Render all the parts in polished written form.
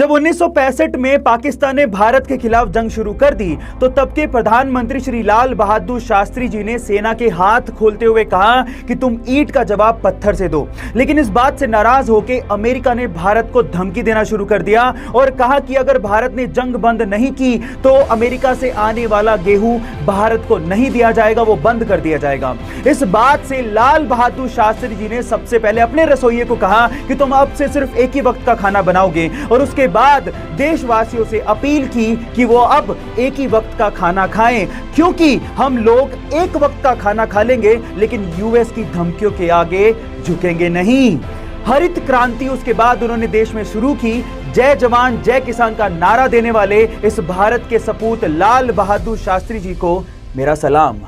जब 1965 में पाकिस्तान ने भारत के खिलाफ जंग शुरू कर दी तो तब के प्रधानमंत्री श्री लाल बहादुर शास्त्री जी ने सेना के हाथ खोलते हुए कहा कि तुम ईंट का जवाब पत्थर से दो। लेकिन इस बात से नाराज होकर अमेरिका ने भारत को धमकी देना शुरू कर दिया और कहा कि अगर भारत ने जंग बंद नहीं की तो अमेरिका से आने वाला गेहूं भारत को नहीं दिया जाएगा, वो बंद कर दिया जाएगा। इस बात से लाल बहादुर शास्त्री जी ने सबसे पहले अपने रसोइये को कहा कि तुम अब से सिर्फ एक ही वक्त का खाना बनाओगे और उसके बाद देशवासियों से अपील की कि वो अब एक ही वक्त का खाना खाएं, क्योंकि हम लोग एक वक्त का खाना खा लेंगे लेकिन यूएस की धमकियों के आगे झुकेंगे नहीं। हरित क्रांति उसके बाद उन्होंने देश में शुरू की। जय जवान जय किसान का नारा देने वाले इस भारत के सपूत लाल बहादुर शास्त्री जी को मेरा सलाम।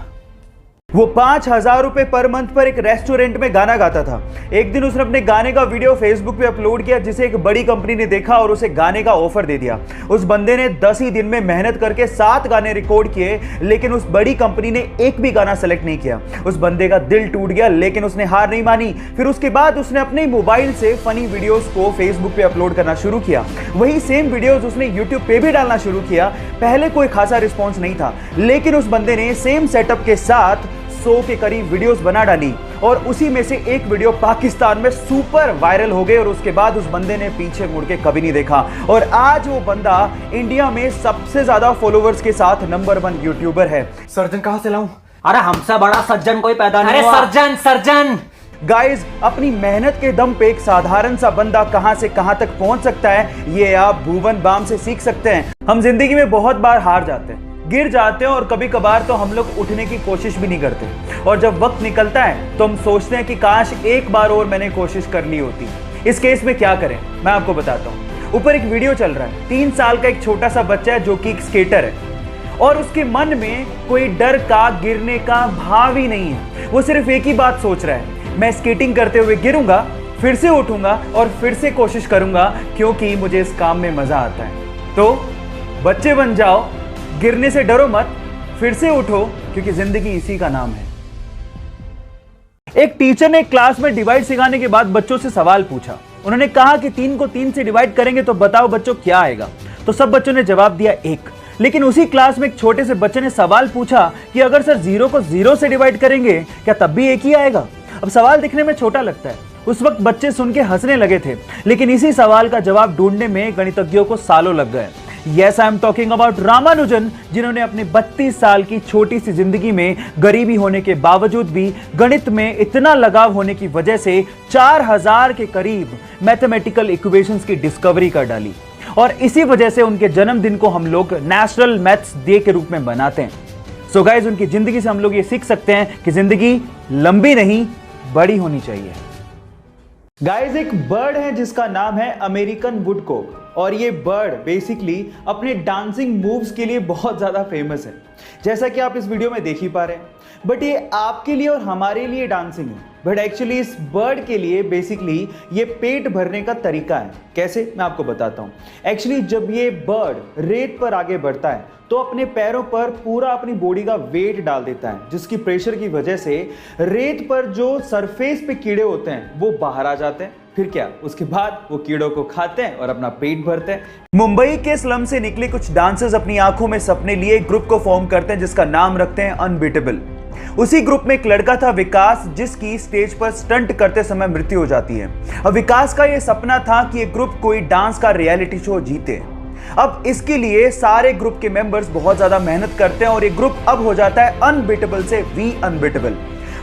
वो 5,000 रुपए पर मंथ पर एक रेस्टोरेंट में गाना गाता था। एक दिन उसने अपने गाने का वीडियो फेसबुक पे अपलोड किया, जिसे एक बड़ी कंपनी ने देखा और उसे गाने का ऑफर दे दिया। उस बंदे ने 10 ही दिन में मेहनत करके 7 गाने रिकॉर्ड किए, लेकिन उस बड़ी कंपनी ने एक भी गाना सेलेक्ट नहीं किया। उस बंदे का दिल टूट गया, लेकिन उसने हार नहीं मानी। फिर उसके बाद उसने अपने मोबाइल से फनी वीडियोस को फेसबुक पे अपलोड करना शुरू किया। वही सेम वीडियोस उसने यूट्यूब पे भी डालना शुरू किया। पहले कोई खासा रिस्पॉन्स नहीं था, लेकिन उस बंदे ने सेम सेटअप के साथ 100 के करीब वीडियोस बना डाली और उसी में से एक वीडियो पाकिस्तान में सुपर वायरल हो गई और उसके बाद उस बंदे ने पीछे मुड़ के कभी नहीं देखा और आज वो बंदा इंडिया में सबसे ज्यादा फॉलोवर्स के साथ नंबर 1 यूट्यूबर है। सर्जन कहां से लाऊं? अरे हमसे बड़ा सज्जन कोई पैदा नहीं हुआ। अरे सर्जन गाइस, अपनी मेहनत के दम पे एक साधारण सा बंदा कहां से कहां तक पहुंच सकता है, ये आप भुवन बाम से सीख सकते हैं। हम जिंदगी में बहुत बार हार जाते हैं, गिर जाते हैं और कभी कभार तो हम लोग उठने की कोशिश भी नहीं करते और जब वक्त निकलता है तो हम सोचते हैं कि काश एक बार और मैंने कोशिश कर ली होती। इस केस में क्या करें मैं आपको बताता हूँ। ऊपर एक वीडियो चल रहा है, 3 साल का एक छोटा सा बच्चा है जो कि एक स्केटर है और उसके मन में कोई डर का गिरने का भाव ही नहीं है। वो सिर्फ एक ही बात सोच रहा है, मैं स्केटिंग करते हुए गिरूंगा, फिर से उठूंगा और फिर से कोशिश करूंगा, क्योंकि मुझे इस काम में मजा आता है। तो बच्चे बन जाओ, गिरने से डरो मत, फिर से उठो, क्योंकि जिंदगी इसी का नाम है। एक टीचर ने क्लास में डिवाइड सिखाने के बाद बच्चों से सवाल पूछा। उन्होंने कहा कि 3 को 3 से डिवाइड करेंगे तो बताओ बच्चों क्या आएगा। तो सब बच्चों ने जवाब दिया 1। लेकिन उसी क्लास में एक छोटे से बच्चे ने सवाल पूछा कि अगर सर 0 को 0 से डिवाइड करेंगे क्या तब भी 1 ही आएगा? अब सवाल दिखने में छोटा लगता है, उस वक्त बच्चे सुन के हंसने लगे थे, लेकिन इसी सवाल का जवाब ढूंढने में गणितज्ञों को सालों लग गए। Yes, I am talking about Ramanujan, जिन्होंने अपनी 32 साल की छोटी सी जिंदगी में गरीबी होने के बावजूद भी गणित में इतना लगाव होने की वजह से 4000 के करीब मैथमेटिकल इक्वेशंस की डिस्कवरी कर डाली और इसी वजह से उनके जन्मदिन को हम लोग नेशनल मैथ्स डे के रूप में बनाते हैं। सो गाइस, उनकी जिंदगी से हम लोग ये सीख सकते हैं कि जिंदगी लंबी नहीं बड़ी होनी चाहिए। गाइस, एक बर्ड है जिसका नाम है अमेरिकन वुडकॉक और ये बर्ड बेसिकली अपने डांसिंग मूव्स के लिए बहुत ज़्यादा फेमस है, जैसा कि आप इस वीडियो में देख ही पा रहे हैं। बट ये आपके लिए और हमारे लिए डांसिंग है, बट एक्चुअली इस बर्ड के लिए बेसिकली ये पेट भरने का तरीका है। कैसे, मैं आपको बताता हूँ। एक्चुअली जब ये बर्ड रेत पर आगे बढ़ता है तो अपने पैरों पर पूरा अपनी बॉडी का वेट डाल देता है, जिसकी प्रेशर की वजह से रेत पर जो सरफेस पे कीड़े होते हैं वो बाहर आ जाते हैं। फिर क्या, उसके बाद वो कीड़ों को खाते हैं और अपना पेट भरते हैं। मुंबई के स्लम से निकले कुछ डांसर्स अपनी आंखों में सपने लिए एक ग्रुप को फॉर्म करते हैं जिसका नाम रखते हैं अनबीटेबल। उसी ग्रुप में एक लड़का था विकास, जिसकी स्टेज पर स्टंट करते समय मृत्यु हो जाती है। अब विकास का यह सपना था कि एक ग्रुप कोई डांस का रियलिटी शो जीते। अब इसके लिए सारे ग्रुप के मेंबर्स बहुत ज्यादा मेहनत करते हैं और ये ग्रुप अब हो जाता है अनबीटेबल से वी अनबीटेबल।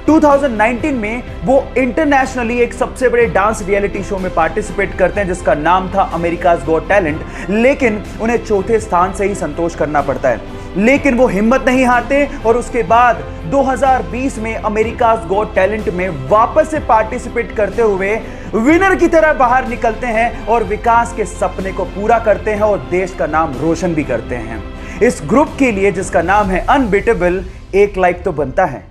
2019 में वो इंटरनेशनली एक सबसे बड़े डांस रियलिटी शो में पार्टिसिपेट करते हैं जिसका नाम था अमेरिकाज गॉट टैलेंट, लेकिन उन्हें 4थे स्थान से ही संतोष करना पड़ता है। लेकिन वो हिम्मत नहीं हारते और उसके बाद 2020 में अमेरिकाज गॉट टैलेंट में वापस से पार्टिसिपेट करते हुए विनर की तरह बाहर निकलते हैं और विकास के सपने को पूरा करते हैं और देश का नाम रोशन भी करते हैं। इस ग्रुप के लिए जिसका नाम है अनबीटेबल, 1 लाइक तो बनता है।